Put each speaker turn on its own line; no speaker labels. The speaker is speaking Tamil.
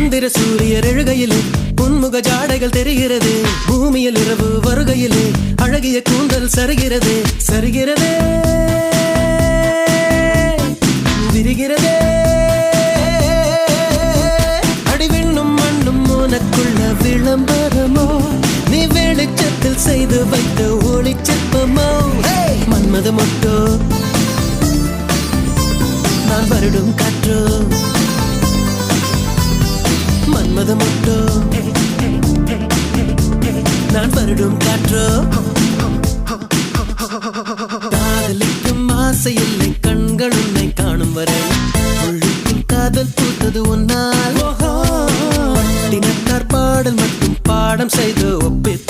சந்திர சூரியர் எழுகையிலே உன்முக ஜாடைகள் தெரிகிறது. பூமியில் இரவு வருகையிலே அழகிய கூந்தல் சரிகிறதே சரிகிறதே விரிகிறதே. அடிவிண்ணும் மண்ணும் உனக்குள்ள விளம்பரமோ, நீ வெளிச்சத்தில் செய்து வைத்த ஒளிச்சிற்பமோ. மன்மத மொட்டோ நான் வருடும் காற்றோ, மன்மத மொட்டோ நான் வருடும் காற்றோ. காதலிக்கும் ஆசை இல்லை கண்கள் உன்னை காணும் வரை, உள்ளுக்கும் காதல் பூத்தது உன்னால். தினத்தார் பாடல் மட்டும் பாடம் செய்து ஒப்பித்து